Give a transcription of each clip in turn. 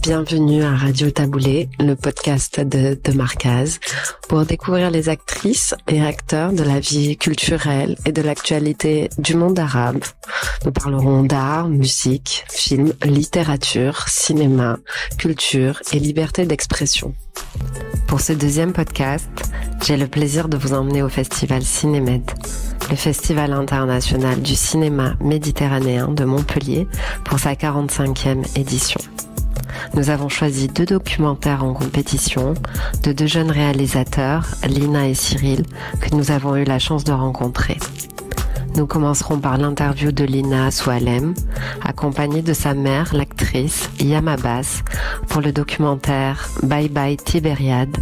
Bienvenue à Radio Taboulé, le podcast de Markaz, pour découvrir les actrices et acteurs de la vie culturelle et de l'actualité du monde arabe. Nous parlerons d'art, musique, film, littérature, cinéma, culture et liberté d'expression. Pour ce deuxième podcast, j'ai le plaisir de vous emmener au festival Cinémed, le festival international du cinéma méditerranéen de Montpellier pour sa 45e édition. Nous avons choisi 2 documentaires en compétition de 2 jeunes réalisateurs, Lina et Cyril, que nous avons eu la chance de rencontrer. Nous commencerons par l'interview de Lina Soualem, accompagnée de sa mère, l'actrice Yam Abbas, pour le documentaire Bye Bye Tibériade,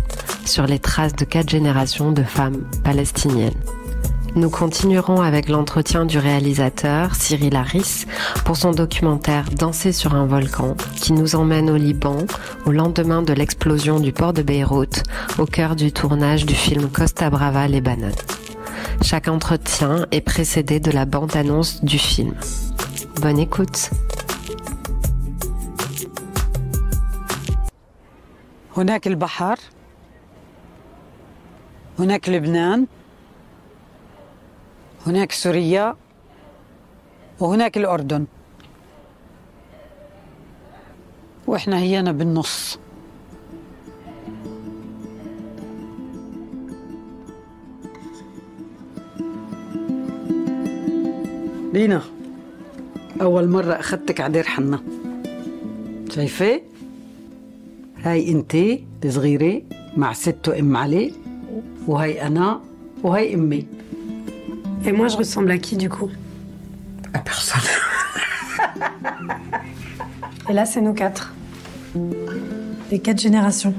sur les traces de 4 générations de femmes palestiniennes. Nous continuerons avec l'entretien du réalisateur Cyril Haris pour son documentaire Danser sur un volcan qui nous emmène au Liban au lendemain de l'explosion du port de Beyrouth au cœur du tournage du film Costa Brava Lebanon. Chaque entretien est précédé de la bande-annonce du film. Bonne écoute. هناك البحر هناك لبنان هناك سوريا وهناك الأردن وإحنا هينا بالنص. لينا أول مرة أخذتك على دير حنا، شايفة؟ هاي أنتي الصغيرة مع ست وأم علي، وهاي أنا وهاي أمي. Et moi, je ressemble à qui, du coup? À personne. Et là, c'est nous 4. Les 4 générations.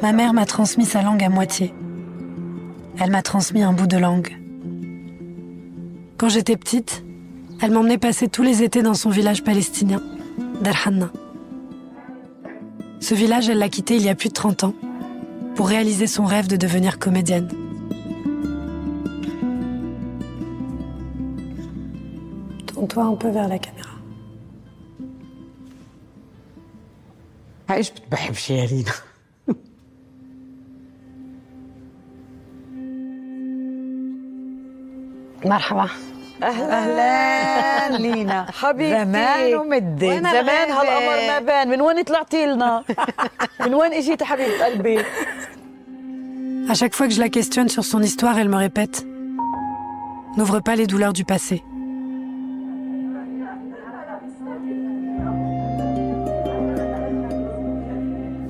Ma mère m'a transmis sa langue à moitié. Elle m'a transmis un bout de langue. Quand j'étais petite, elle m'emmenait passer tous les étés dans son village palestinien, Dar Hanna. Ce village, elle l'a quitté il y a plus de 30 ans pour réaliser son rêve de devenir comédienne. Tourne-toi un peu vers la caméra. ايش بتحبش يا لينا؟ مرحبا. اهلا لينا حبيبتي، زمان ومدة، زمان هالقمر ما بان. من وين طلعتي لنا؟ من وين اجيتي حبيبة قلبي؟ À chaque fois que je la questionne sur son histoire, elle me répète « N'ouvre pas les douleurs du passé ».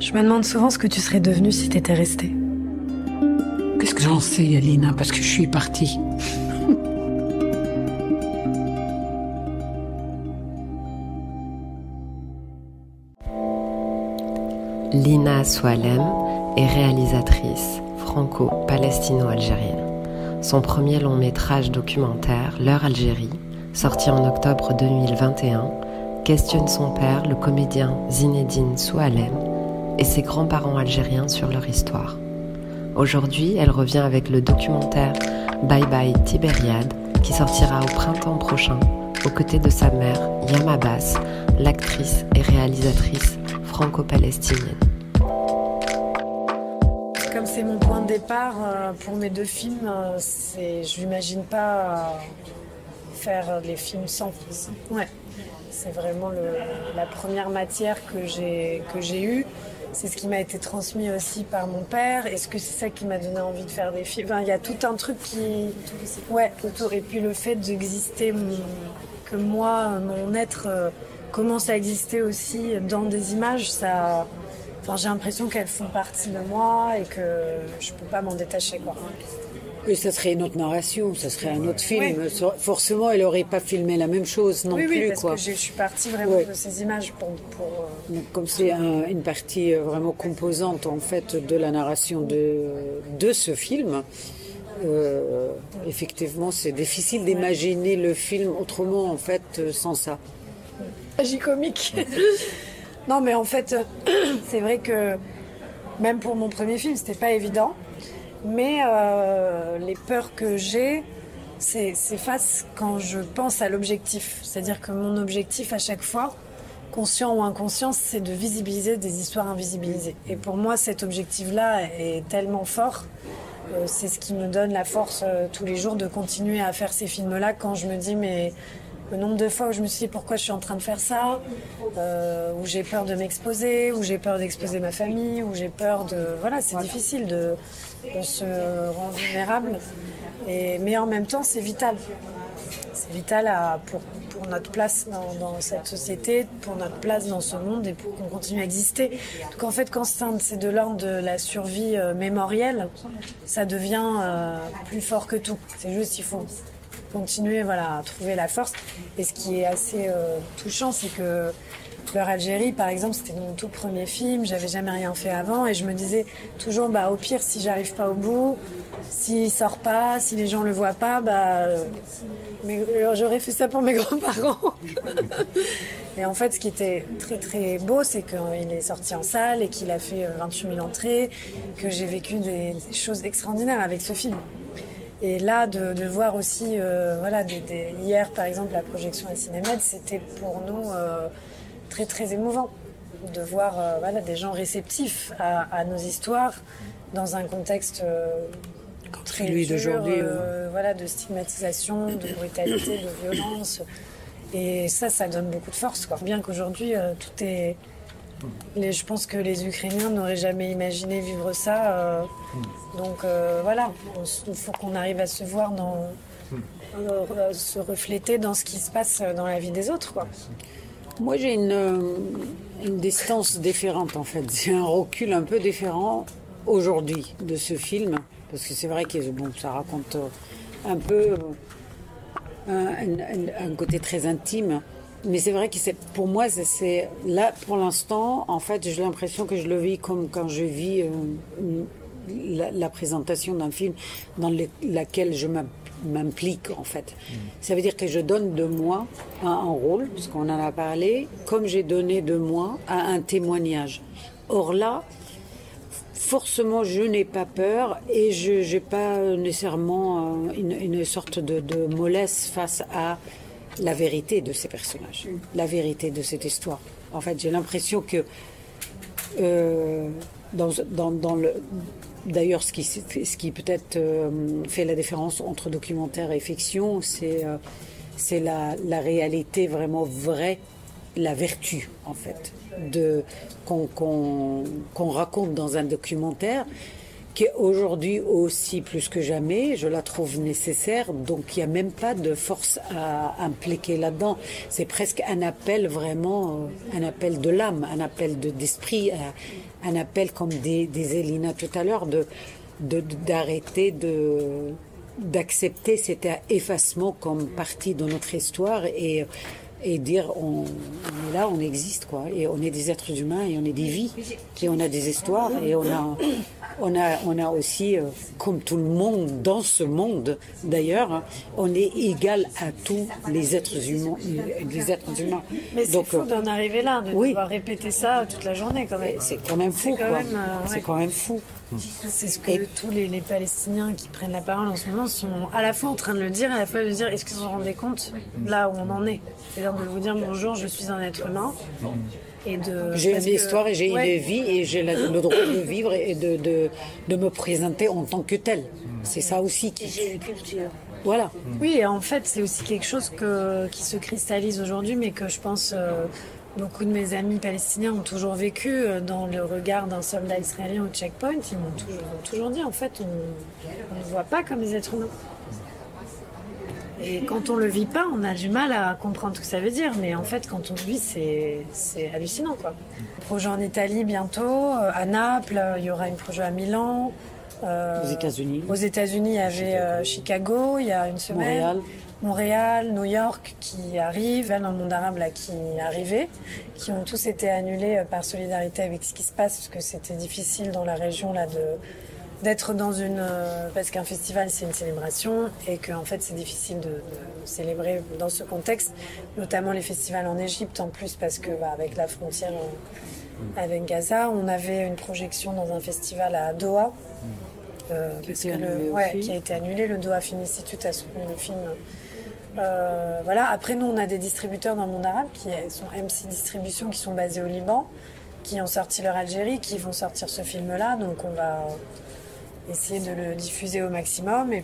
Je me demande souvent ce que tu serais devenue si t'étais restée. Qu'est-ce que j'en sais, Lina, parce que je suis partie. Lina Soualem est réalisatrice franco-palestino-algérienne. Son premier long métrage documentaire, L'heure Algérie, sorti en octobre 2021, questionne son père, le comédien Zinedine Soualem, et ses grands-parents algériens sur leur histoire. Aujourd'hui, elle revient avec le documentaire Bye Bye Tibériade, qui sortira au printemps prochain, aux côtés de sa mère, Yam Abbas, l'actrice et réalisatrice franco-palestinienne. Comme c'est mon point de départ pour mes 2 films, je n'imagine pas faire les films sans. Ouais. C'est vraiment la première matière que j'ai eue. C'est ce qui m'a été transmis aussi par mon père. Est-ce que c'est ça qui m'a donné envie de faire des films? Enfin, il y a tout un truc qui... Ouais, autour. Et puis le fait d'exister, que moi, mon être commence à exister aussi dans des images, ça... Enfin, j'ai l'impression qu'elles font partie de moi et que je peux pas m'en détacher, quoi. Oui, ça serait une autre narration, ça serait un autre film. Oui. Forcément, elle n'aurait pas filmé la même chose non plus. Oui, parce quoi. que je suis partie vraiment de ces images pour... Donc, comme c'est une partie vraiment composante en fait de la narration de ce film, effectivement, c'est difficile d'imaginer le film autrement en fait sans ça. Magie comique. Non, mais en fait, c'est vrai que même pour mon premier film, c'était pas évident. Mais les peurs que j'ai, s'efface quand je pense à l'objectif. C'est-à-dire que mon objectif à chaque fois, conscient ou inconscient, c'est de visibiliser des histoires invisibilisées. Et pour moi, cet objectif-là est tellement fort. C'est ce qui me donne la force tous les jours de continuer à faire ces films-là quand je me dis mais le nombre de fois où je me suis dit pourquoi je suis en train de faire ça, où j'ai peur de m'exposer, où j'ai peur d'exposer ma famille, où j'ai peur de... Voilà, c'est difficile de se rendre vulnérable. Mais en même temps, c'est vital. C'est vital pour notre place dans cette société, pour notre place dans ce monde et pour qu'on continue à exister. Donc en fait, quand c'est de l'ordre de la survie mémorielle, ça devient plus fort que tout. C'est juste qu'il faut continuer à trouver la force. Et ce qui est assez touchant, c'est que Fleur Algérie, par exemple, c'était mon tout premier film, j'avais jamais rien fait avant et je me disais toujours, au pire, si j'arrive pas au bout, s'il sort pas, si les gens le voient pas, j'aurais fait ça pour mes grands-parents. Et en fait, ce qui était très très beau, c'est qu'il est sorti en salle et qu'il a fait 28 000 entrées, que j'ai vécu des choses extraordinaires avec ce film. Et là, de voir aussi, hier par exemple, la projection à Cinémed, c'était pour nous très très émouvant de voir des gens réceptifs à nos histoires dans un contexte très dur, de stigmatisation, de brutalité, de violence. Et ça donne beaucoup de force, quoi. Bien qu'aujourd'hui, tout est... je pense que les Ukrainiens n'auraient jamais imaginé vivre ça. Donc il faut qu'on arrive à se voir se refléter dans ce qui se passe dans la vie des autres, quoi. Moi, j'ai une distance différente, en fait. J'ai un recul un peu différent aujourd'hui de ce film, parce que c'est vrai que ça raconte un peu un côté très intime. Mais c'est vrai que pour moi, c'est là, pour l'instant, en fait, j'ai l'impression que je le vis comme quand je vis la présentation d'un film dans laquelle je m'implique, en fait. Ça veut dire que je donne de moi à un rôle, parce qu'on en a parlé, comme j'ai donné de moi à un témoignage. Or là, forcément, je n'ai pas peur et je n'ai pas nécessairement une sorte de mollesse face à la vérité de ces personnages, la vérité de cette histoire. En fait, j'ai l'impression que d'ailleurs, ce qui peut-être fait la différence entre documentaire et fiction, c'est la réalité vraiment vraie, la vertu, en fait, qu'on raconte dans un documentaire, qui aujourd'hui aussi plus que jamais, je la trouve nécessaire, donc il n'y a même pas de force à impliquer là-dedans. C'est presque un appel vraiment, un appel de l'âme, un appel d'esprit, un appel comme disait Lina tout à l'heure, d'arrêter d'accepter cet effacement comme partie de notre histoire et dire on est là, on existe, quoi, et on est des êtres humains et on est des vies et on a des histoires et on a aussi, comme tout le monde dans ce monde d'ailleurs, on est égal à tous les êtres humains. Mais c'est fou d'en arriver là, de devoir répéter ça toute la journée quand même. C'est quand même fou, quoi. C'est quand même fou. C'est ce que tous les Palestiniens qui prennent la parole en ce moment sont à la fois en train de le dire et à la fois de dire est-ce qu'ils se rendent compte là où on en est. C'est-à-dire de vous dire bonjour, je suis un être humain. J'ai une histoire et j'ai une vie et j'ai le droit de vivre et de me présenter en tant que tel. C'est ça aussi j'ai une culture. Voilà. Oui, et en fait, c'est aussi quelque chose qui se cristallise aujourd'hui, mais que je pense beaucoup de mes amis palestiniens ont toujours vécu dans le regard d'un soldat israélien au checkpoint. Ils m'ont toujours dit, en fait, on ne voit pas comme des êtres humains. Et quand on le vit pas, on a du mal à comprendre ce que ça veut dire. Mais en fait, quand on le vit, c'est hallucinant, quoi. Projet en Italie bientôt, à Naples, il y aura une projet à Milan. Aux États-Unis. Aux États-Unis, il y avait Chicago, il y a une semaine. Montréal, New York qui arrivent, dans le monde arabe là, qui arrivaient, qui ont tous été annulés par solidarité avec ce qui se passe, parce que c'était difficile dans la région là d'être dans parce qu'un festival c'est une célébration et qu'en fait c'est difficile de célébrer dans ce contexte, notamment les festivals en Égypte en plus parce que avec la frontière avec Gaza, on avait une projection dans un festival à Doha qui a été annulé. Le Do Film Institute a soutenu le film. Voilà. Après, nous, on a des distributeurs dans le monde arabe qui sont MC Distribution, qui sont basés au Liban, qui ont sorti leur Algérie, qui vont sortir ce film-là. Donc, on va essayer de le diffuser au maximum. Et...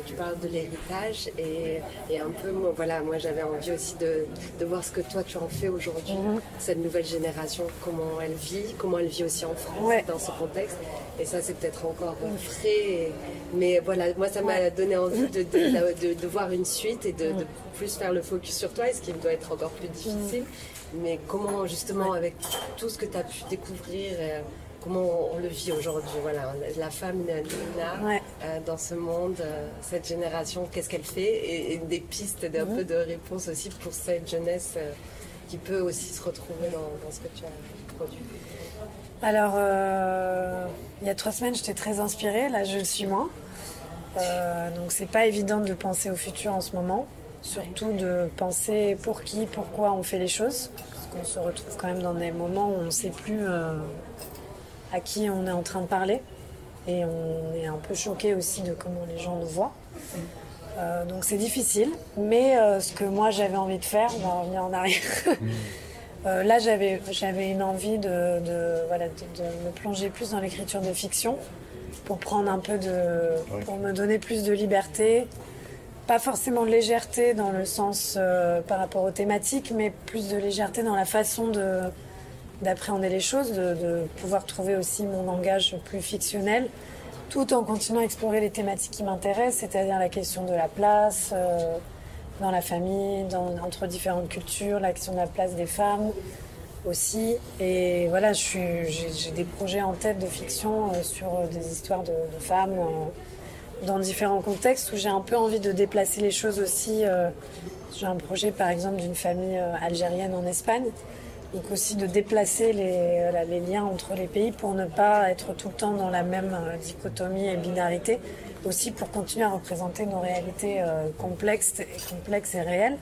Tu parles de l'héritage et un peu, moi j'avais envie aussi de voir ce que toi tu en fais aujourd'hui, cette nouvelle génération, comment elle vit aussi en France dans ce contexte. Et ça c'est peut-être encore frais, mais voilà, moi ça m'a donné envie de voir une suite et de plus faire le focus sur toi, et ce qui doit être encore plus difficile. Mais comment justement avec tout ce que tu as pu découvrir, comment on le vit aujourd'hui, voilà, la femme Nina dans ce monde, cette génération, qu'est-ce qu'elle fait, et des pistes d'un peu de réponse aussi pour cette jeunesse qui peut aussi se retrouver dans ce que tu as produit. Alors, il y a 3 semaines, j'étais très inspirée, là je le suis moins. Donc c'est pas évident de penser au futur en ce moment, surtout de penser pour qui, pourquoi on fait les choses, parce qu'on se retrouve quand même dans des moments où on ne sait plus à qui on est en train de parler, et on est un peu choqué aussi de comment les gens nous voient. Donc c'est difficile, mais ce que moi j'avais envie de faire, on va revenir en arrière. Là j'avais une envie de me plonger plus dans l'écriture de fiction, pour prendre un peu pour me donner plus de liberté, pas forcément de légèreté dans le sens par rapport aux thématiques, mais plus de légèreté dans la façon d'appréhender les choses, de pouvoir trouver aussi mon langage plus fictionnel, tout en continuant à explorer les thématiques qui m'intéressent, c'est-à-dire la question de la place dans la famille, entre différentes cultures, la question de la place des femmes aussi. Et voilà, j'ai des projets en tête de fiction sur des histoires de femmes dans différents contextes, où j'ai un peu envie de déplacer les choses aussi. J'ai un projet par exemple d'une famille algérienne en Espagne, donc aussi de déplacer les liens entre les pays pour ne pas être tout le temps dans la même dichotomie et binarité, aussi pour continuer à représenter nos réalités complexes et réelles.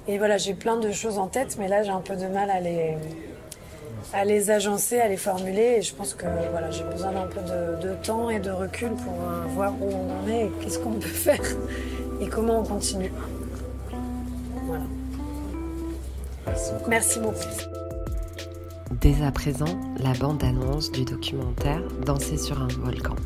Et voilà, j'ai plein de choses en tête, mais là j'ai un peu de mal à les agencer, à les formuler, et je pense que voilà, j'ai besoin d'un peu de temps et de recul pour voir où on en est et qu'est-ce qu'on peut faire et comment on continue. Voilà. Merci beaucoup. Dès à présent, la bande-annonce du documentaire Danser sur un volcan.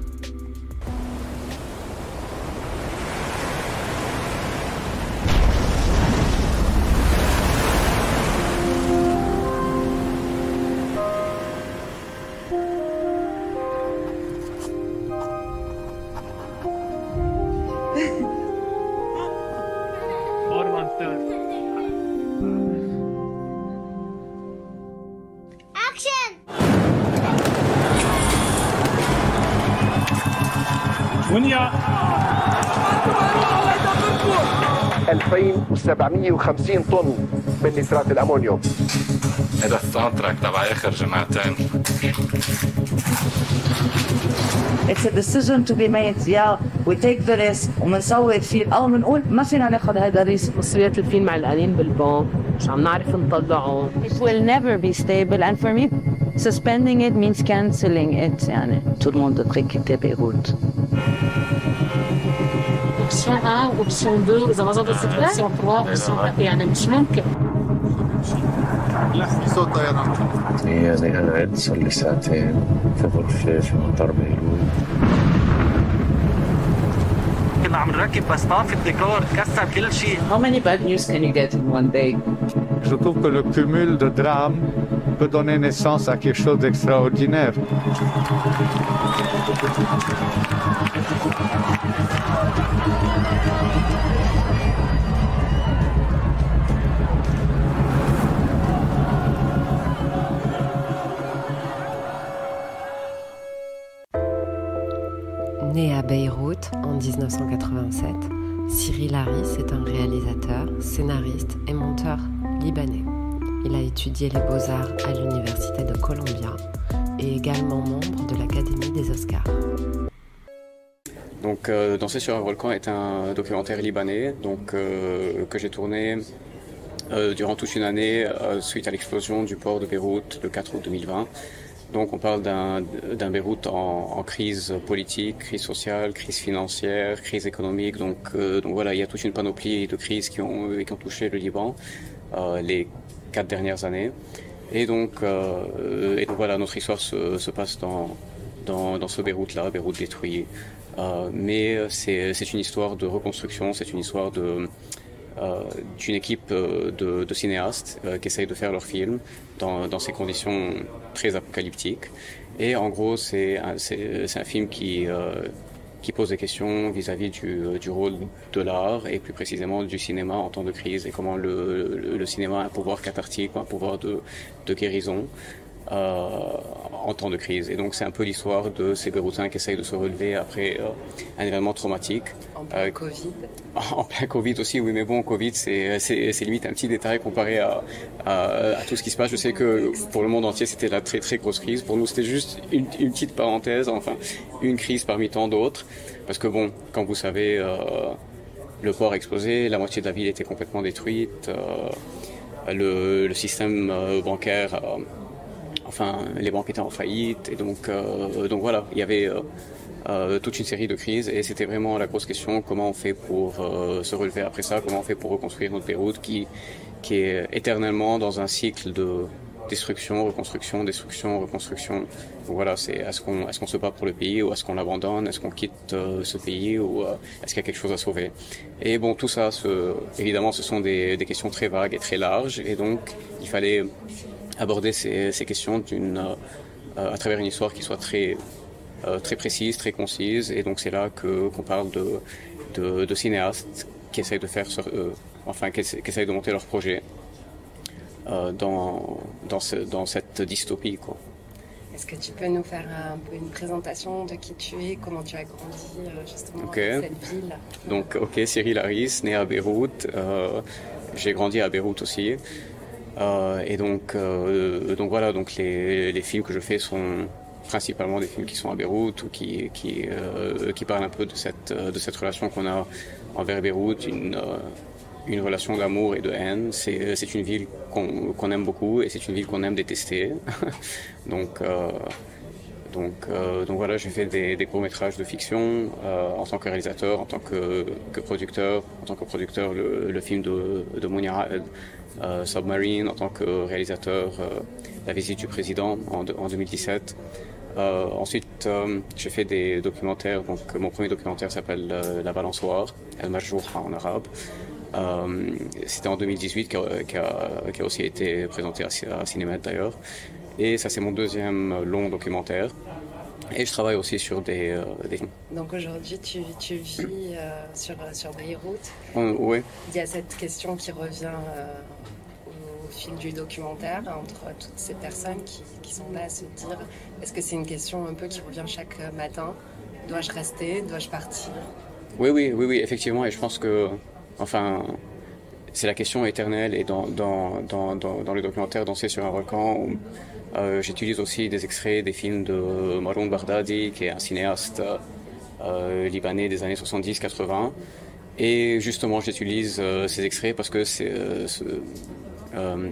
دنيا 2750 طن من نترات الأمونيوم. هذا الساوند تبع آخر جمعتين. It's a decision to be made. Yeah, we take the risk ومنسوي فيه أو منقول ما فينا ناخذ هذا الريسك. مصريات الفيلم معلقين بالبنك مش عم نعرف نطلعه. It will never be stable, and for me suspending it means cancelling it. يعني tout le monde devrait quitter Beyrouth. option 1 option 2 إذا ما ظبطت option 3 option يعني مش ممكن. لا في صوت طيران. يعني أنا قاعد صار لي ساعتين في غرفة في مطار بيروت. كنا عم نركب بس طاف الديكور تكسر كل شيء. How many bad news can you get in one day? Je trouve que le cumul de drames peut donner naissance à quelque chose d'extraordinaire. Né à Beyrouth en 1987, Cyril Haris est un réalisateur, scénariste et monteur libanais. Il a étudié les beaux-arts à l'université de Columbia et également membre de l'Académie des Oscars. Donc, Danser sur un volcan est un documentaire libanais que j'ai tourné durant toute une année suite à l'explosion du port de Beyrouth le 4 août 2020. Donc on parle d'un Beyrouth en crise politique, crise sociale, crise financière, crise économique. Donc voilà, il y a toute une panoplie de crises qui ont touché le Liban les 4 dernières années. Et donc voilà, notre histoire se passe dans ce Beyrouth-là, Beyrouth détruit. Mais c'est une histoire de reconstruction, c'est une histoire d'une équipe de cinéastes qui essayent de faire leur film dans ces conditions très apocalyptiques. Et en gros, c'est un film qui pose des questions vis-à-vis du rôle de l'art et plus précisément du cinéma en temps de crise et comment le cinéma a un pouvoir cathartique, un pouvoir de guérison en temps de crise. Et donc c'est un peu l'histoire de ces Beyrouthins qui essayent de se relever après un événement traumatique. En plein Covid. En plein Covid aussi, oui, mais bon, Covid, c'est limite un petit détail comparé à tout ce qui se passe. Je sais que pour le monde entier, c'était la très très grosse crise. Pour nous, c'était juste une petite parenthèse, enfin, une crise parmi tant d'autres. Parce que bon, quand vous savez, le port a explosé, la moitié de la ville était complètement détruite, le système bancaire... Enfin, les banques étaient en faillite et donc voilà, il y avait toute une série de crises et c'était vraiment la grosse question, comment on fait pour se relever après ça, comment on fait pour reconstruire notre Beyrouth qui est éternellement dans un cycle de destruction, reconstruction, destruction, reconstruction. Donc voilà, c'est est-ce qu'on se bat pour le pays ou est-ce qu'on l'abandonne, est-ce qu'on quitte ce pays ou est-ce qu'il y a quelque chose à sauver. Et bon, tout ça, évidemment, ce sont des questions très vagues et très larges et donc il fallait aborder ces questions à travers une histoire qui soit très précise, très concise. Et donc c'est là qu'on parle de cinéastes qui essayent de faire, qui essayent de monter leur projet dans cette dystopie, quoi. Est-ce que tu peux nous faire un peu une présentation de qui tu es, comment tu as grandi justement dans cette ville? Donc, Cyril Harris, né à Beyrouth. J'ai grandi à Beyrouth aussi. Et donc voilà, donc les films que je fais sont principalement des films qui sont à Beyrouth ou qui parlent un peu de cette relation qu'on a envers Beyrouth, une relation d'amour et de haine. C'est une ville qu'on aime beaucoup et c'est une ville qu'on aime détester. donc voilà, j'ai fait des courts-métrages de fiction en tant que réalisateur, en tant que producteur. En tant que producteur, le film de Mounia Submarine, en tant que réalisateur, La visite du président en 2017. Ensuite, j'ai fait des documentaires. Donc, mon premier documentaire s'appelle La balançoire, El Majouha en arabe. C'était en 2018 qui a aussi été présenté à Cinéma d'ailleurs. Et ça, c'est mon deuxième long documentaire. Et je travaille aussi sur des... Donc aujourd'hui, tu vis sur Beyrouth. Oui. Il y a cette question qui revient au fil du documentaire entre toutes ces personnes qui sont là à se dire est-ce que c'est une question un peu qui revient chaque matin? Dois-je rester? Dois-je partir? Oui, effectivement. Et je pense que... Enfin... C'est la question éternelle et dans le documentaire Danser sur un volcan, j'utilise aussi des extraits des films de Maroun Bardadi, qui est un cinéaste libanais des années 70-80. Et justement, j'utilise ces extraits parce que ce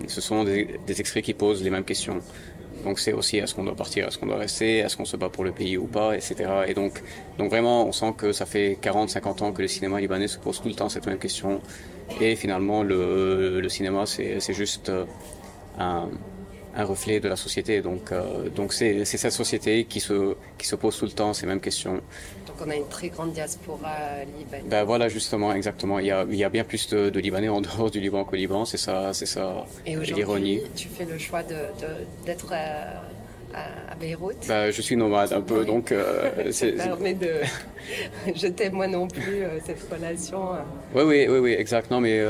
sont des extraits qui posent les mêmes questions. Donc c'est aussi est-ce qu'on doit partir, est-ce qu'on doit rester, est-ce qu'on se bat pour le pays ou pas, etc. Et donc vraiment, on sent que ça fait 40-50 ans que le cinéma libanais se pose tout le temps cette même question. Et finalement, le cinéma, c'est juste un reflet de la société. Donc c'est cette société qui se pose tout le temps ces mêmes questions. Donc on a une très grande diaspora libanaise. Ben voilà, justement, exactement. Il y a bien plus de Libanais en dehors du Liban qu'au Liban, c'est ça et l'ironie. Tu fais le choix d'être à Beyrouth. Ben, je suis nomade un peu, donc... ça permet de... Je t'aime moi non plus, cette relation. Oui, exact. Non, mais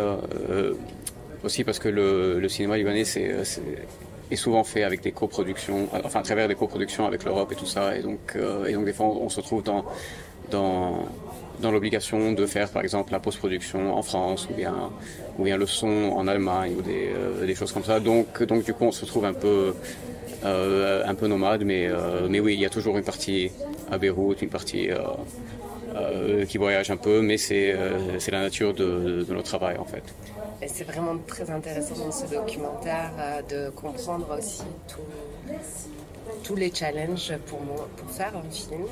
aussi parce que le cinéma libanais, est souvent fait avec des coproductions, enfin à travers des coproductions avec l'Europe et tout ça, et donc des fois on se retrouve dans l'obligation de faire par exemple la post-production en France ou bien le son en Allemagne ou des choses comme ça. Donc du coup on se retrouve un peu nomade, mais oui, il y a toujours une partie à Beyrouth, une partie qui voyage un peu, mais c'est la nature de notre travail en fait. Et c'est vraiment très intéressant dans ce documentaire de comprendre aussi tous les challenges pour faire un film.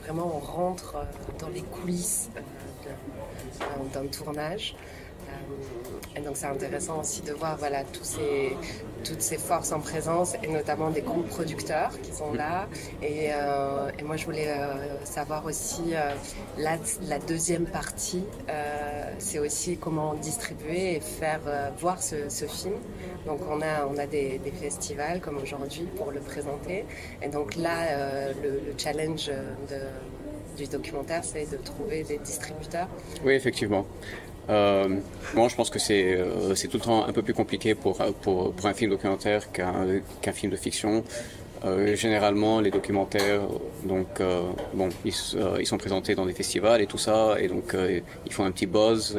Vraiment, on rentre dans les coulisses d'un tournage. Et donc c'est intéressant aussi de voir voilà, toutes ces forces en présence et notamment des groupes producteurs qui sont là. Et moi je voulais savoir aussi la deuxième partie, c'est aussi comment distribuer et faire voir ce film. Donc on a des festivals comme aujourd'hui pour le présenter. Et donc là le challenge du documentaire c'est de trouver des distributeurs. Oui, effectivement. Moi, je pense que c'est tout le temps un peu plus compliqué pour un film documentaire qu'un film de fiction. Généralement, les documentaires, donc, ils sont présentés dans des festivals et tout ça, et donc ils font un petit buzz,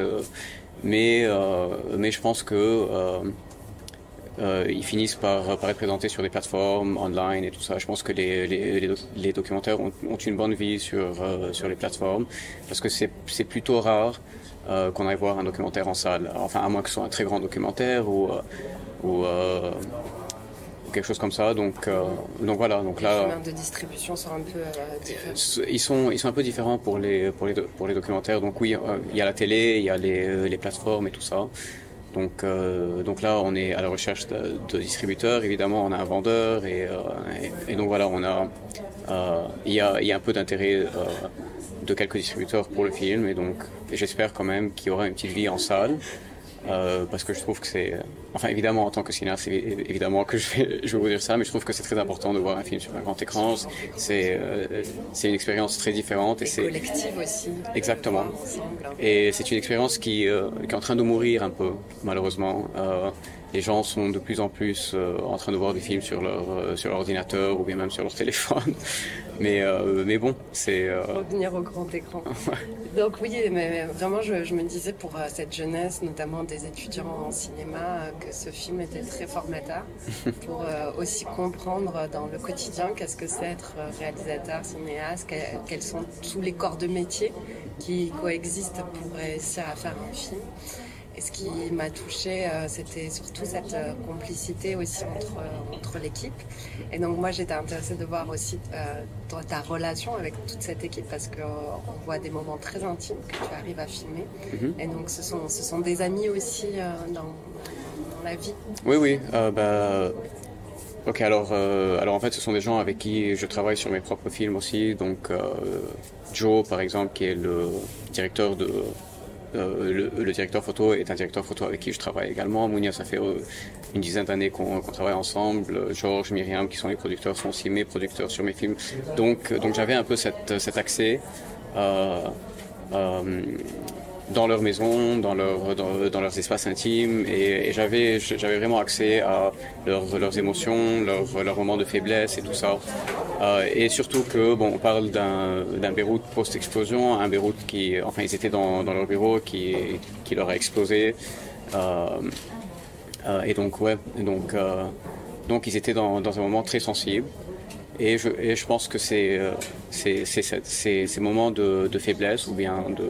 mais je pense que ils finissent par être présentés sur des plateformes online et tout ça. Je pense que les documentaires ont une bonne vie sur les plateformes, parce que c'est plutôt rare qu'on aille voir un documentaire en salle. Enfin, à moins que ce soit un très grand documentaire ou quelque chose comme ça. Donc voilà. Donc là, les chemins de distribution sont un peu différents. Ils sont un peu différents pour les documentaires. Donc oui, il y a la télé, il y a les plateformes et tout ça. Donc là, on est à la recherche de distributeurs. Évidemment, on a un vendeur et donc voilà, il y a un peu d'intérêt de quelques distributeurs pour le film, et donc j'espère quand même qu'il y aura une petite vie en salle, parce que je trouve que c'est... Enfin, évidemment, en tant que cinéaste, évidemment que je vais vous dire ça, mais je trouve que c'est très important de voir un film sur un grand écran. C'est une expérience très différente. Et c'est collective aussi. Exactement. Et c'est une expérience qui est en train de mourir un peu, malheureusement. Les gens sont de plus en plus en train de voir des films sur leur ordinateur ou bien même sur leur téléphone. Mais bon, c'est... Revenir au grand écran. Donc oui, mais vraiment, je me disais pour cette jeunesse, notamment des étudiants en cinéma, que ce film était très formateur pour aussi comprendre dans le quotidien qu'est-ce que c'est être réalisateur, cinéaste, quels sont tous les corps de métier qui coexistent pour réussir à faire un film. Et ce qui m'a touchée, c'était surtout cette complicité aussi entre l'équipe. Et donc moi, j'étais intéressée de voir aussi ta relation avec toute cette équipe, parce qu'on voit des moments très intimes que tu arrives à filmer. Mm-hmm. Et donc ce sont des amis aussi dans la vie. Oui. Ok, alors en fait, ce sont des gens avec qui je travaille sur mes propres films aussi. Donc Joe, par exemple, qui est le directeur le directeur photo est un directeur photo avec qui je travaille également. Mounia, ça fait une dizaine d'années qu'on travaille ensemble. Georges, Myriam, qui sont les producteurs, sont aussi mes producteurs sur mes films. Donc j'avais un peu cet accès dans leur maison, dans leurs espaces intimes, et j'avais vraiment accès à leurs émotions, leurs moments de faiblesse et tout ça. Et surtout que, on parle d'un Beyrouth post-explosion, un Beyrouth ils étaient dans leur bureau qui leur a explosé. Et donc ils étaient dans un moment très sensible. Et je pense que c'est ces moments de faiblesse ou bien de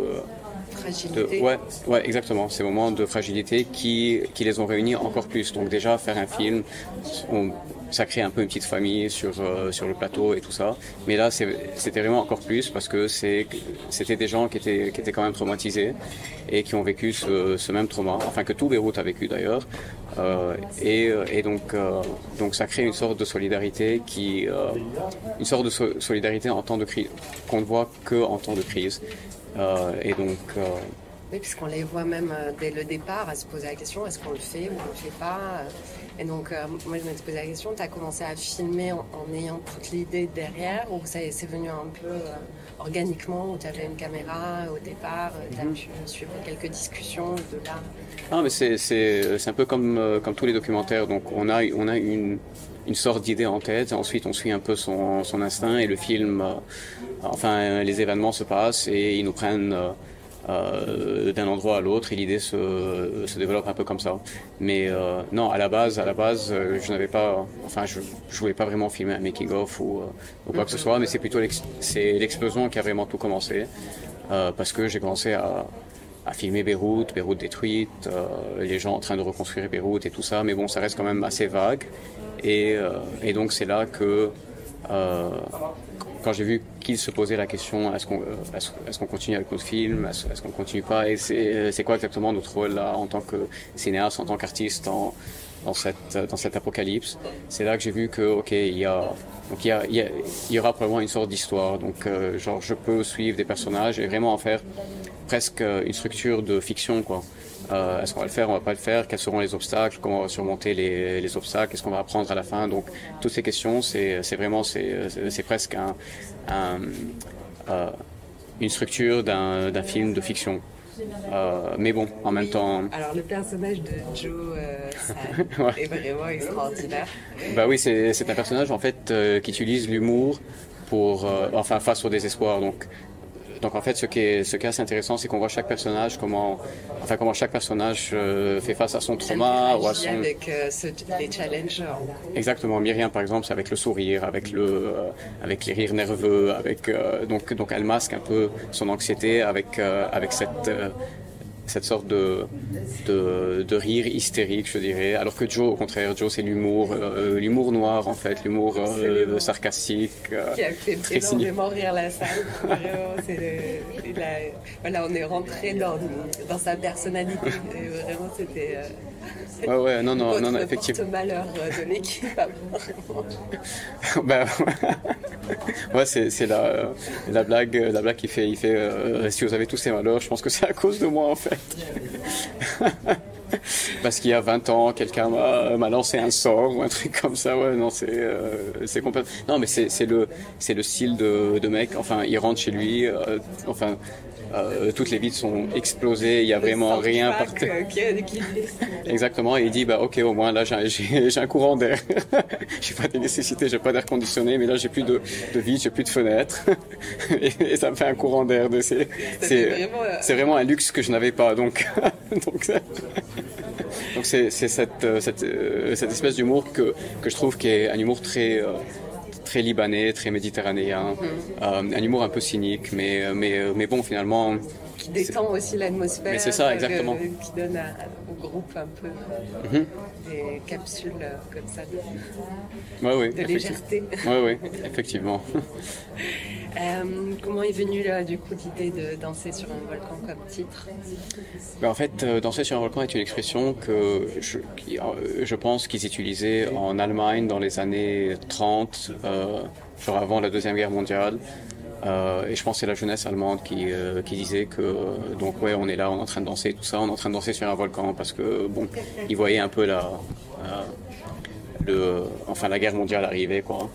fragilité. Ouais, exactement. Ces moments de fragilité qui les ont réunis encore plus. Donc déjà, faire un film, ça crée un peu une petite famille sur le plateau et tout ça. Mais là, c'était vraiment encore plus, parce que c'était des gens qui étaient quand même traumatisés et qui ont vécu ce même trauma. Enfin, que tout Beyrouth a vécu d'ailleurs. Et donc ça crée une sorte de solidarité solidarité en temps de crise, qu'on ne voit que en temps de crise. Oui, puisqu'on les voit même dès le départ à se poser la question, est-ce qu'on le fait ou on le fait pas? Et donc, moi, je me suis posé la question, tu as commencé à filmer en ayant toute l'idée derrière, ou c'est venu un peu organiquement, où tu avais une caméra au départ, tu as pu suivre quelques discussions de là? Ah, mais c'est un peu comme tous les documentaires. Donc, on a une sorte d'idée en tête, ensuite on suit un peu son instinct, et le film, les événements se passent et ils nous prennent d'un endroit à l'autre, et l'idée se développe un peu comme ça. Mais non, à la base, je n'avais pas, je voulais pas vraiment filmer un making of ou quoi que ce soit, mais c'est plutôt l'explosion qui a vraiment tout commencé, parce que j'ai commencé à filmer Beyrouth détruite, les gens en train de reconstruire Beyrouth et tout ça, mais bon, ça reste quand même assez vague. Et donc c'est là que quand j'ai vu qu'il se posait la question est-ce qu'on continue avec notre film, est-ce qu'on continue pas, et c'est quoi exactement notre rôle là en tant que cinéaste, en tant qu'artiste dans cette apocalypse, c'est là que j'ai vu que ok, il y aura probablement une sorte d'histoire, donc genre je peux suivre des personnages et vraiment en faire presque une structure de fiction, quoi. Est-ce qu'on va le faire, on va pas le faire, quels seront les obstacles, comment on va surmonter les obstacles, qu'est-ce qu'on va apprendre à la fin, donc toutes ces questions, c'est presque une structure d'un film de fiction. Mais bon, en même temps... Alors le personnage de Joe est vraiment extraordinaire. Bah oui, c'est un personnage en fait qui utilise l'humour pour, face au désespoir. Donc en fait, ce qui est assez intéressant, c'est qu'on voit chaque personnage comment chaque personnage fait face à son trauma ou à son... avec les challenges. Exactement. Myriam, par exemple, c'est avec le sourire, avec les rires nerveux, donc elle masque un peu son anxiété avec cette sorte de rire hystérique, je dirais, alors que Joe, au contraire, Joe c'est l'humour noir en fait, l'humour sarcastique, qui a fait énormément rire la salle. Vraiment, on est rentré dans sa personnalité. Et vraiment, c'était non, effectivement. Malheur de l'équipe. Ouais, c'est la blague qui fait si vous avez tous ces malheurs, je pense que c'est à cause de moi en fait. Parce qu'il y a 20 ans, quelqu'un m'a lancé un sort ou un truc comme ça. Ouais, non, c'est complètement... Non, mais c'est le style de mec. Enfin, il rentre chez lui. Toutes les vitres sont explosées. Il y a vraiment rien par terre. Exactement. Et il dit, bah ok, au moins là j'ai un courant d'air. J'ai pas d'électricité, j'ai pas d'air conditionné, mais là j'ai plus de vitres, j'ai plus de fenêtres. et ça me fait un courant d'air. C'est vraiment un luxe que je n'avais pas. Donc c'est cette espèce d'humour que je trouve qui est un humour très libanais, très méditerranéen, un humour un peu cynique, mais bon, finalement... Qui détend aussi l'atmosphère. Mais c'est ça, exactement. Qui donne au groupe un peu des capsules comme ça de légèreté. Oui, effectivement. Comment est venue du coup l'idée de danser sur un volcan comme titre? En fait, danser sur un volcan est une expression que je pense qu'ils utilisaient en Allemagne dans les années 30, genre avant la Deuxième Guerre mondiale. Et je pense que c'est la jeunesse allemande qui disait que donc ouais, on est là, on est en train de danser, tout ça, on est en train de danser sur un volcan parce que bon, ils voyaient un peu la guerre mondiale arriver, quoi.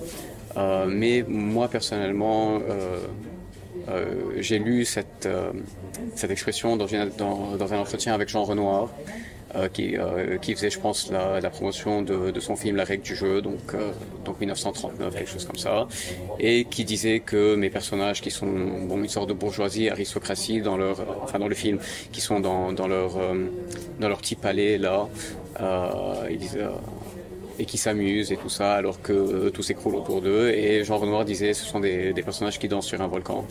Mais moi personnellement, j'ai lu cette expression dans un entretien avec Jean Renoir, qui faisait, je pense, la promotion de son film La règle du jeu, donc 1939, quelque chose comme ça, et qui disait que mes personnages, qui sont une sorte de bourgeoisie, aristocratie dans le film, qui sont dans leur petit palais là, ils disaient, et qui s'amusent et tout ça, alors que tout s'écroule autour d'eux. Et Jean Renoir disait, ce sont des personnages qui dansent sur un volcan.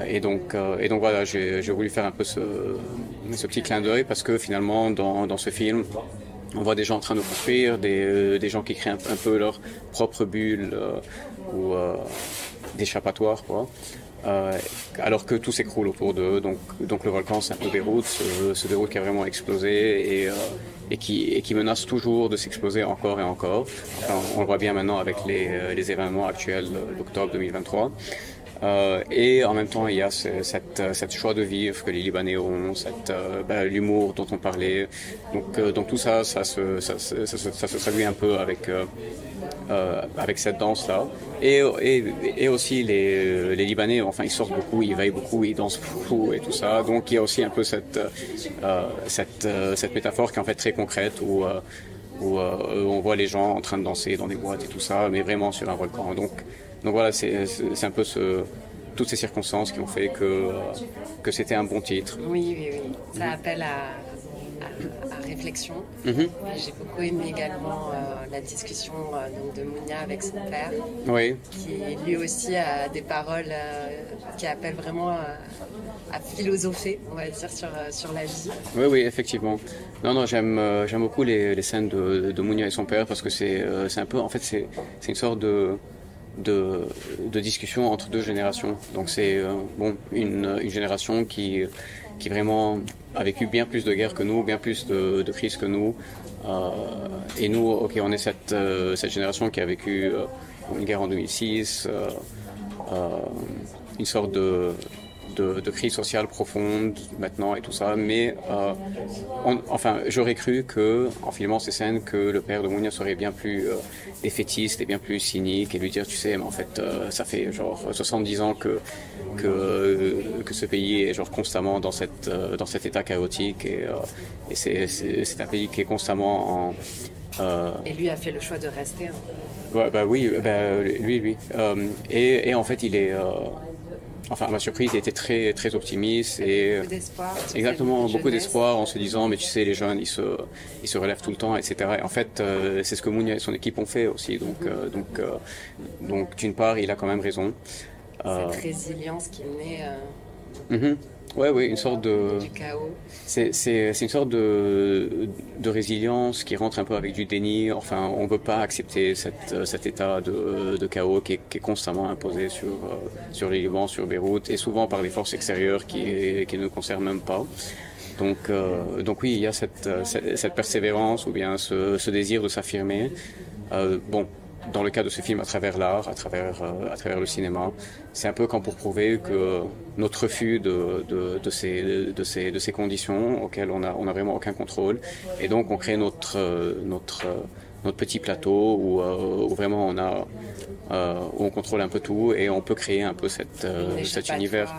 Et donc voilà, j'ai voulu faire un peu ce petit clin d'œil parce que finalement dans ce film on voit des gens en train de construire, des gens qui créent un peu leur propre bulle ou d'échappatoire, quoi. Alors que tout s'écroule autour d'eux, donc le volcan c'est un peu Beyrouth, ce Beyrouth qui a vraiment explosé et qui menace toujours de s'exploser encore et encore. Enfin, on le voit bien maintenant avec les événements actuels d'octobre 2023. Et en même temps, il y a cette joie de vivre que les Libanais ont, l'humour dont on parlait. Donc tout ça se traduit un peu avec cette danse-là. Et aussi les Libanais, enfin, ils sortent beaucoup, ils veillent beaucoup, ils dansent beaucoup et tout ça. Donc il y a aussi un peu cette métaphore qui est en fait très concrète où on voit les gens en train de danser dans des boîtes et tout ça, mais vraiment sur un volcan. Donc voilà, c'est un peu toutes ces circonstances qui ont fait que c'était un bon titre. Oui. Ça appelle à réflexion. J'ai beaucoup aimé également la discussion de Mounia avec son père, qui lui aussi a des paroles qui appelle vraiment à philosopher, on va dire, sur la vie. Oui, effectivement. Non, j'aime beaucoup les scènes de Mounia et son père parce que c'est un peu, en fait, c'est une sorte de discussion entre deux générations. Donc c'est une génération qui vraiment a vécu bien plus de guerres que nous, bien plus de crises que nous. Et nous, ok, on est cette génération qui a vécu une guerre en 2006, une sorte de crise sociale profonde maintenant et tout ça, mais j'aurais cru que, en filmant ces scènes, que le père de Mounia serait bien plus défaitiste et bien plus cynique et lui dire, tu sais, mais en fait, ça fait genre 70 ans que ce pays est genre constamment dans cet état chaotique et c'est un pays qui est constamment en... Et lui a fait le choix de rester. Hein. Ouais, lui. Et en fait, il est... à ma surprise, il était très, très optimiste et beaucoup d'espoir. Exactement, beaucoup d'espoir en se disant, mais tu sais, les jeunes, ils se relèvent tout le temps, etc. Et en fait, c'est ce que Mounia et son équipe ont fait aussi. Donc, d'une part, il a quand même raison. Cette résilience qui naît. Oui, une sorte du chaos. C'est une sorte de résilience qui rentre un peu avec du déni. Enfin, on ne peut pas accepter cet état de chaos qui est constamment imposé sur les Liban, sur Beyrouth, et souvent par des forces extérieures qui ne nous concernent même pas. Donc oui, il y a cette persévérance ou bien ce désir de s'affirmer. Dans le cas de ce film, à travers l'art, à travers le cinéma, c'est un peu comme pour prouver que notre refus de ces conditions auxquelles on a vraiment aucun contrôle, et donc on crée notre petit plateau où vraiment où on contrôle un peu tout et on peut créer un peu cet univers.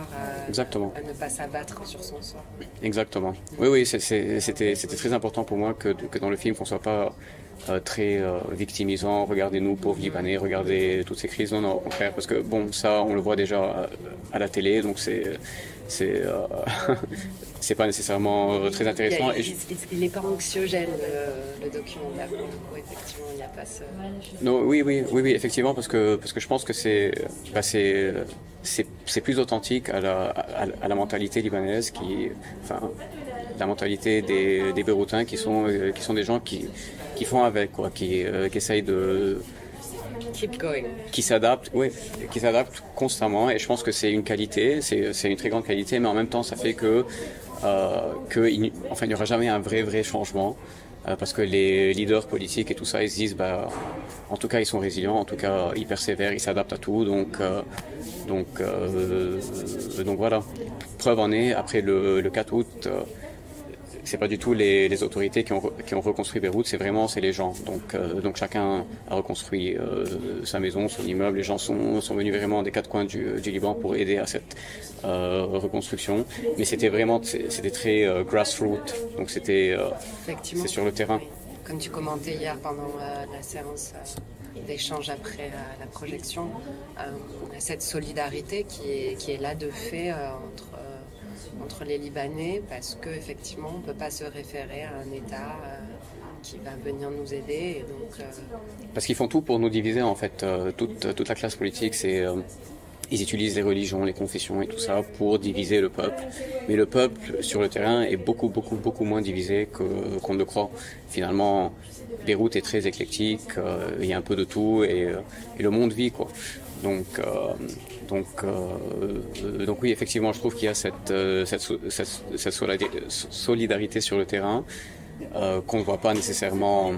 Exactement. À ne pas s'abattre sur son sort. Exactement. Oui, c'était très important pour moi que dans le film, qu'on soit pas très victimisant, regardez-nous pauvres Libanais, regardez toutes ces crises. Non, au contraire, parce que ça on le voit déjà à la télé, donc c'est pas nécessairement très intéressant. Il n'est pas anxiogène le documentaire, effectivement il n'y a pas ce... Non, oui, effectivement, parce que je pense que c'est plus authentique à la mentalité libanaise la mentalité des Beyrouthins qui sont des gens qui font avec, quoi, qui essayent de... Keep going. Qui s'adaptent constamment, et je pense que c'est une qualité, c'est une très grande qualité, mais en même temps ça fait il n'y aura jamais un vrai changement, parce que les leaders politiques et tout ça, ils se disent, en tout cas ils sont résilients, en tout cas ils persévèrent, ils s'adaptent à tout, donc voilà. Preuve en est, après le 4 août, c'est pas du tout les autorités qui ont reconstruit Beyrouth, c'est les gens. Donc chacun a reconstruit sa maison, son immeuble. Les gens sont venus vraiment des quatre coins du Liban pour aider à cette reconstruction. Mais c'était très grassroots. Donc c'est sur le terrain. Comme tu commentais hier pendant la séance d'échange après la projection, on a cette solidarité qui est là de fait entre les Libanais, parce qu'effectivement on ne peut pas se référer à un État qui va venir nous aider. Et donc, parce qu'ils font tout pour nous diviser en fait, toute la classe politique, ils utilisent les religions, les confessions et tout ça pour diviser le peuple. Mais le peuple sur le terrain est beaucoup moins divisé qu'on ne le croit. Finalement, Beyrouth est très éclectique, il y a un peu de tout et le monde vit, quoi. Donc oui, effectivement, je trouve qu'il y a cette solidarité sur le terrain qu'on ne voit pas nécessairement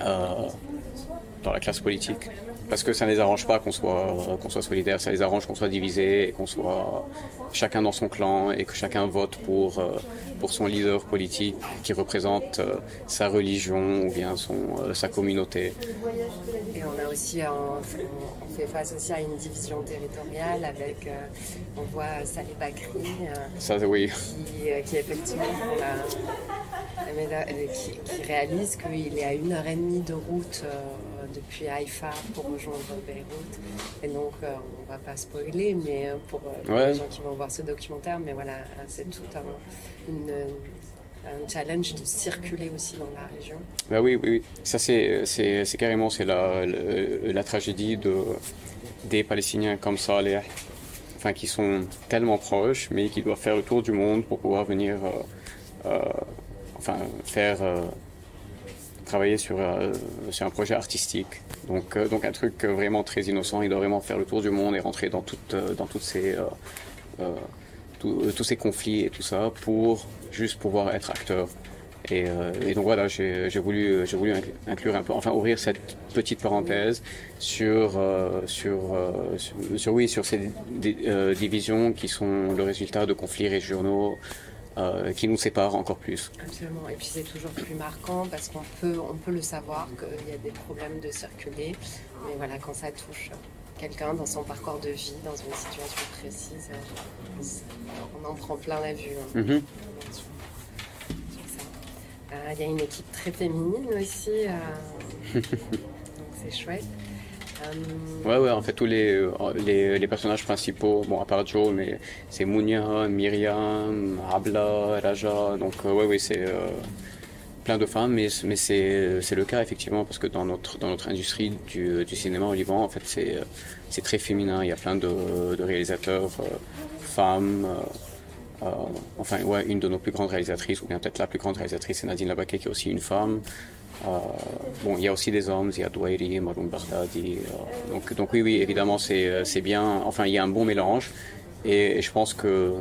dans la classe politique. Parce que ça ne les arrange pas qu'on soit solidaire, ça les arrange qu'on soit divisé, et qu'on soit chacun dans son clan et que chacun vote pour son leader politique qui représente sa religion ou bien sa communauté. Et on a aussi, on fait face aussi à une division territoriale avec, on voit Saleh Bakri, oui. qui effectivement qui réalise qu'il est à 1h30 de route depuis Haïfa pour rejoindre Beyrouth. Et donc, on ne va pas spoiler, mais pour les gens qui vont voir ce documentaire, mais voilà, c'est tout un challenge de circuler aussi dans la région. Oui. Ça, c'est carrément la tragédie des Palestiniens comme Saleh qui sont tellement proches, mais qui doivent faire le tour du monde pour pouvoir venir travailler sur un projet artistique. Donc un truc vraiment très innocent. Il doit vraiment faire le tour du monde et rentrer dans tous ces conflits et tout ça pour juste pouvoir être acteur. Et donc voilà, j'ai voulu inclure un peu, ouvrir cette petite parenthèse sur ces divisions qui sont le résultat de conflits régionaux qui nous séparent encore plus. Absolument, et puis c'est toujours plus marquant parce qu'on peut le savoir qu'il y a des problèmes de circuler, mais voilà, quand ça touche quelqu'un dans son parcours de vie, dans une situation précise, on en prend plein la vue. Hein. Mm-hmm. Il y a une équipe très féminine aussi, donc c'est chouette. Ouais, en fait, tous les personnages principaux, bon, à part Joe, mais c'est Mounia, Myriam, Abla, Raja, donc c'est plein de femmes, mais c'est le cas, effectivement, parce que dans notre industrie du cinéma au Liban, en fait, c'est très féminin. Il y a plein de réalisateurs femmes. Une de nos plus grandes réalisatrices, ou bien peut-être la plus grande réalisatrice, c'est Nadine Labake, qui est aussi une femme. Il y a aussi des hommes, il y a Douairi, Maroun Baghdadi. Donc oui, évidemment, c'est bien. Il y a un bon mélange. Et je pense que,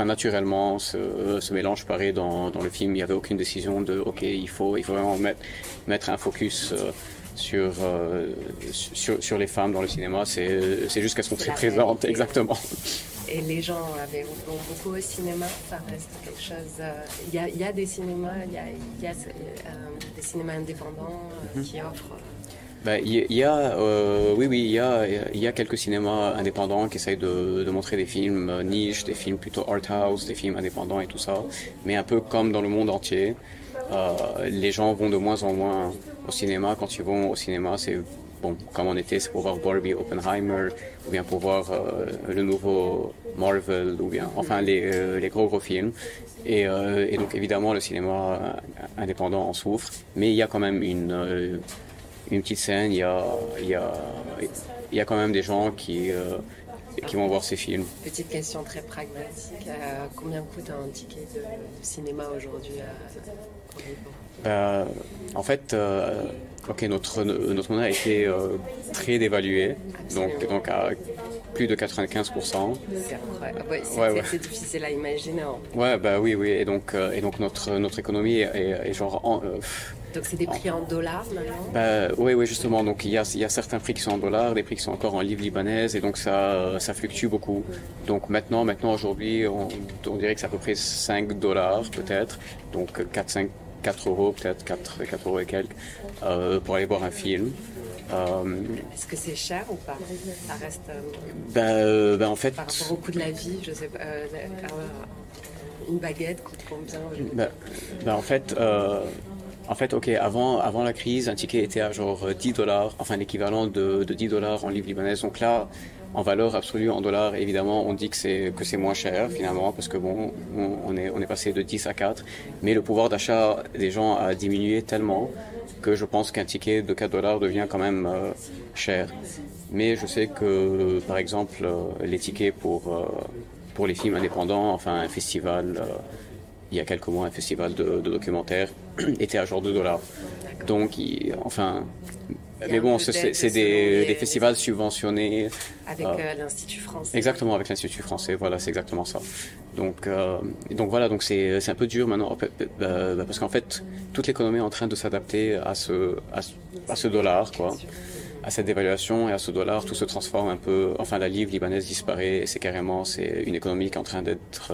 naturellement, ce mélange paraît dans le film. Il n'y avait aucune décision de, OK, il faut vraiment mettre un focus sur les femmes dans le cinéma. C'est juste qu'elles sont très présentes, exactement. Et les gens vont beaucoup au cinéma, ça reste quelque chose. Il y a des cinémas, il y a des cinémas indépendants qui offrent. Il y a quelques cinémas indépendants qui essayent de montrer des films niches, des films plutôt art house, des films indépendants et tout ça. Mais un peu comme dans le monde entier, les gens vont de moins en moins au cinéma. Quand ils vont au cinéma, c'est comme en été, c'est pour voir Barbie, Oppenheimer, ou bien pour voir le nouveau Marvel, ou bien les gros films. Et donc évidemment le cinéma indépendant en souffre, mais il y a quand même une petite scène, il y a quand même des gens qui vont voir ces films. Petite question très pragmatique, combien coûte un ticket de cinéma aujourd'hui en fait, notre monnaie a été très dévaluée, donc à plus de 95%. C'est incroyable. C'est difficile à imaginer. Oui, et donc notre économie est genre donc c'est des prix en dollars maintenant? Oui, justement. Donc il y a certains prix qui sont en dollars, des prix qui sont encore en livres libanaises, et donc ça fluctue beaucoup. Donc maintenant aujourd'hui, on dirait que c'est à peu près $5 peut-être, donc 4 euros peut-être, 4 euros et quelques, pour aller voir un film. Est-ce que c'est cher ou pas? Ça reste. En fait. Par rapport au coût de la vie, je sais pas. Une baguette coûte combien? En fait, avant la crise, un ticket était à genre $10, l'équivalent de $10 en livres libanaises. Donc là, en valeur absolue, en dollars, évidemment, on dit que c'est moins cher finalement, parce que on est passé de 10 à 4, mais le pouvoir d'achat des gens a diminué tellement que je pense qu'un ticket de $4 devient quand même cher. Mais je sais que, par exemple, les tickets pour les films indépendants, un festival, il y a quelques mois, un festival de documentaires était à genre $2. Donc, mais bon, c'est des festivals subventionnés. Avec l'Institut français. Exactement, avec l'Institut français, voilà, c'est exactement ça. Donc voilà, donc c'est un peu dur maintenant, parce qu'en fait, toute l'économie est en train de s'adapter à ce dollar, quoi. À cette dévaluation et à ce dollar, tout se transforme un peu. La livre libanaise disparaît, et c'est une économie qui est en train d'être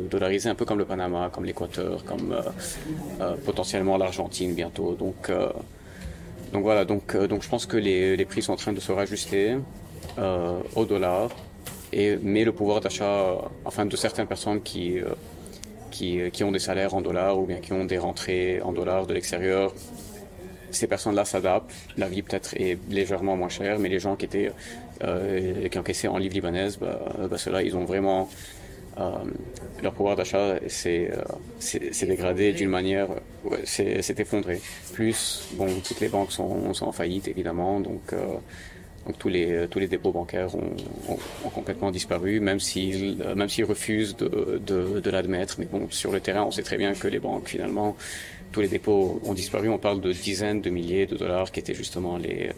dollarisée, un peu comme le Panama, comme l'Équateur, comme potentiellement l'Argentine bientôt. Donc voilà, donc je pense que les prix sont en train de se rajuster au dollar, mais le pouvoir d'achat, de certaines personnes qui ont des salaires en dollars ou bien qui ont des rentrées en dollars de l'extérieur, ces personnes-là s'adaptent. La vie peut-être est légèrement moins chère, mais les gens qui encaissaient en livres libanaises, ceux-là, ils ont vraiment leur pouvoir d'achat s'est dégradé d'une manière, s'est effondré. Plus, toutes les banques sont en faillite évidemment, donc Donc tous les dépôts bancaires ont complètement disparu, même s'ils refusent de l'admettre. Mais bon, sur le terrain, on sait très bien que les banques, finalement, tous les dépôts ont disparu. On parle de dizaines de milliers de dollars qui étaient justement les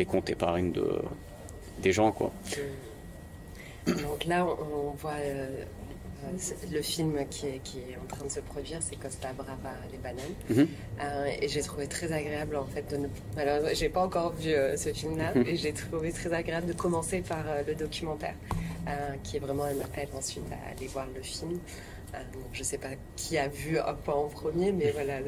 comptes épargne des gens, quoi. Donc là, on voit le film qui est en train de se produire, c'est Costa Brava, les bananes. Et j'ai trouvé très agréable, en fait, alors j'ai pas encore vu ce film-là, et j'ai trouvé très agréable de commencer par le documentaire, qui est vraiment un appel ensuite à aller voir le film. Donc je sais pas qui a vu un peu en premier, mais voilà,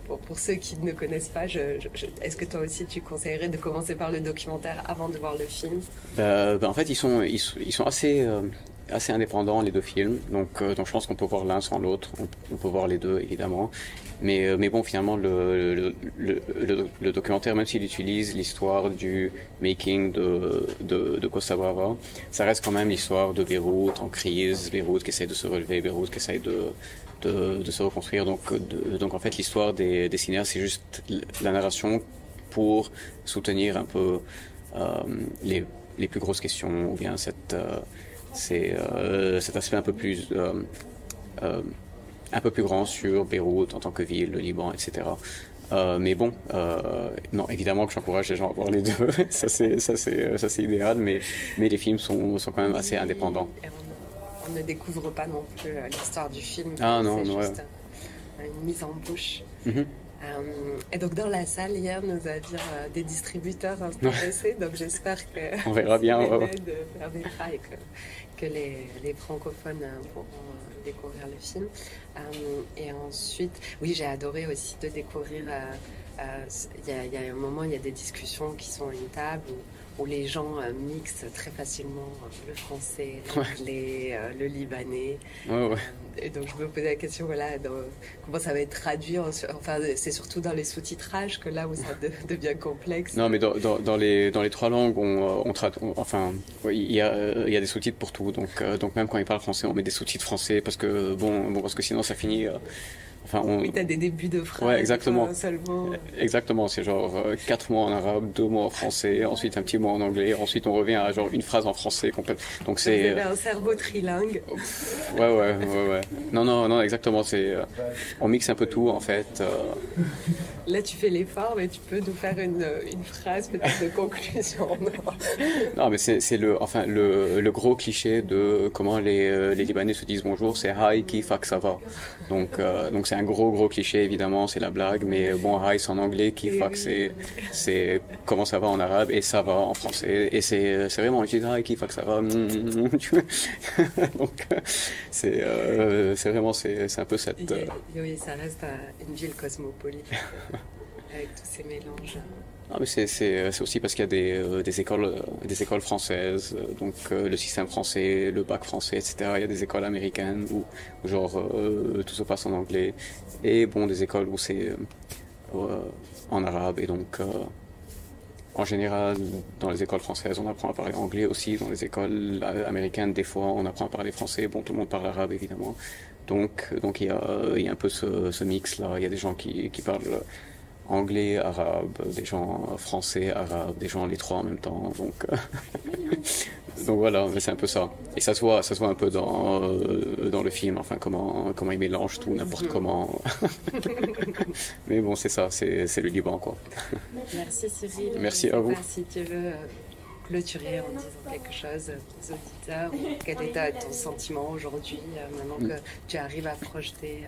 pour ceux qui ne connaissent pas, est-ce que toi aussi tu conseillerais de commencer par le documentaire avant de voir le film? En fait, ils sont assez indépendants, les deux films, donc je pense qu'on peut voir l'un sans l'autre, on peut voir les deux évidemment, mais bon, finalement le documentaire, même s'il utilise l'histoire du making de Costa Brava, ça reste quand même l'histoire de Beyrouth en crise, Beyrouth qui essaie de se relever, Beyrouth qui essaie de se reconstruire, donc en fait l'histoire des cinéastes, c'est juste la narration pour soutenir un peu les plus grosses questions, ou bien cet aspect un peu plus grand sur Beyrouth en tant que ville, le Liban, etc. Mais bon, non, évidemment que j'encourage les gens à voir les deux. ça c'est idéal, mais les films sont quand même assez indépendants. On ne découvre pas non plus l'histoire du film. Ah non, c'est non, juste une mise en bouche. Et donc dans la salle hier, nous avions des distributeurs intéressés, donc j'espère que on verra bien et que les francophones pourront découvrir le film. Et ensuite, oui, j'ai adoré aussi de découvrir. Il y a un moment, il y a des discussions qui sont à une table où les gens mixent très facilement le français, l'anglais, le libanais. Et donc je me posais la question, voilà, comment ça va être traduit. Enfin, c'est surtout dans les sous-titrages que là où ça devient complexe. Non, mais dans les trois langues, il y a des sous-titres pour tout. Donc même quand ils parlent français, on met des sous-titres français parce que parce que sinon ça finit. Oui, t'as des débuts de phrases. Ouais, exactement. Seulement. Exactement, c'est genre 4 mots en arabe, 2 mots en français, ensuite un petit mot en anglais, ensuite on revient à genre une phrase en français complète. Donc c'est. Vous avez un cerveau trilingue. Ouais. Non, exactement. On mixe un peu tout en fait. Là, tu fais l'effort, mais tu peux nous faire une phrase peut-être de conclusion. Non, mais c'est le gros cliché de comment les Libanais se disent bonjour, c'est hi, kifak, ça va. Donc c'est un gros cliché évidemment, c'est la blague, mais bon, hi c'est en anglais, kifak c'est comment ça va en arabe et ça va en français, et c'est vraiment on dit hi, kifak, ça va. Donc c'est vraiment c'est un peu cette. Oui, ça reste une ville cosmopolite. Avec tous ces mélanges. Non, mais c'est aussi parce qu'il y a des écoles françaises, donc le système français, le bac français, etc. Il y a des écoles américaines où genre tout se passe en anglais, et bon, des écoles où c'est en arabe, et donc en général dans les écoles françaises on apprend à parler anglais aussi, dans les écoles américaines des fois on apprend à parler français, bon, tout le monde parle arabe évidemment, donc il y a un peu ce mix là, il y a des gens qui parlent anglais, arabe, des gens français, arabe, des gens les trois en même temps, donc voilà, c'est un peu ça. Et ça se voit un peu dans le film, enfin comment ils mélangent tout n'importe comment. Mais bon, c'est ça, c'est le Liban, quoi. Merci Cyril. Merci à vous. Si tu veux clôturer en disant quelque chose aux auditeurs, quel est ton sentiment aujourd'hui, maintenant que tu arrives à projeter.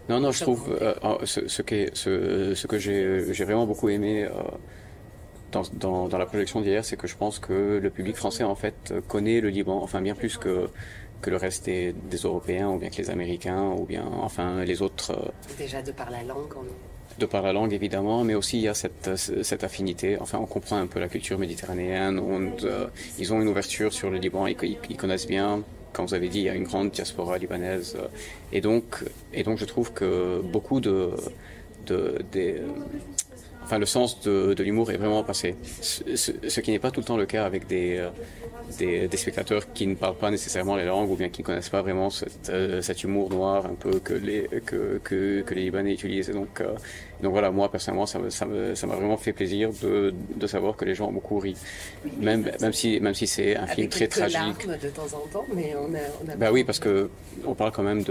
Non, je trouve ce que j'ai vraiment beaucoup aimé dans la projection d'hier, c'est que je pense que le public français en fait connaît le Liban, enfin bien plus que le reste des Européens, ou bien que les Américains, ou bien enfin les autres. Déjà de par la langue. De par la langue évidemment, mais aussi il y a cette affinité. Enfin, on comprend un peu la culture méditerranéenne. Ils ont une ouverture sur le Liban, ils connaissent bien. Comme vous avez dit, il y a une grande diaspora libanaise, et donc je trouve que beaucoup enfin le sens de l'humour est vraiment passé. Ce qui n'est pas tout le temps le cas avec des spectateurs qui ne parlent pas nécessairement les langues ou bien qui ne connaissent pas vraiment cet humour noir un peu que les Libanais utilisent. Et donc voilà, moi personnellement, ça m'a vraiment fait plaisir de savoir que les gens ont beaucoup ri. Même si c'est un film très tragique. Avec larmes de temps en temps, mais on a... Ben oui, parce que on parle quand même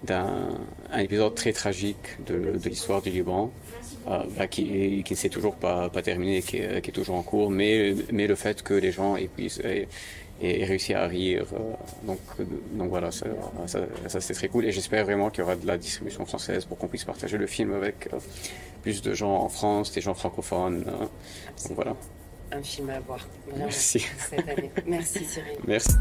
d'un épisode très tragique de l'histoire du Liban. Qui ne s'est toujours pas terminé, qui est toujours en cours, mais le fait que les gens aient réussi à rire, donc voilà, ça c'est très cool, et j'espère vraiment qu'il y aura de la distribution française pour qu'on puisse partager le film avec plus de gens en France, des gens francophones, donc voilà. Un film à voir. Merci. Cette année. Merci Cyril. Merci.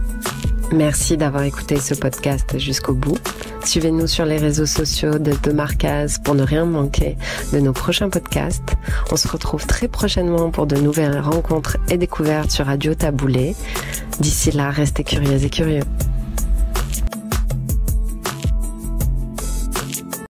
Merci d'avoir écouté ce podcast jusqu'au bout. Suivez-nous sur les réseaux sociaux de Marcaz pour ne rien manquer de nos prochains podcasts. On se retrouve très prochainement pour de nouvelles rencontres et découvertes sur Radio Taboulé. D'ici là, restez curieux et curieux.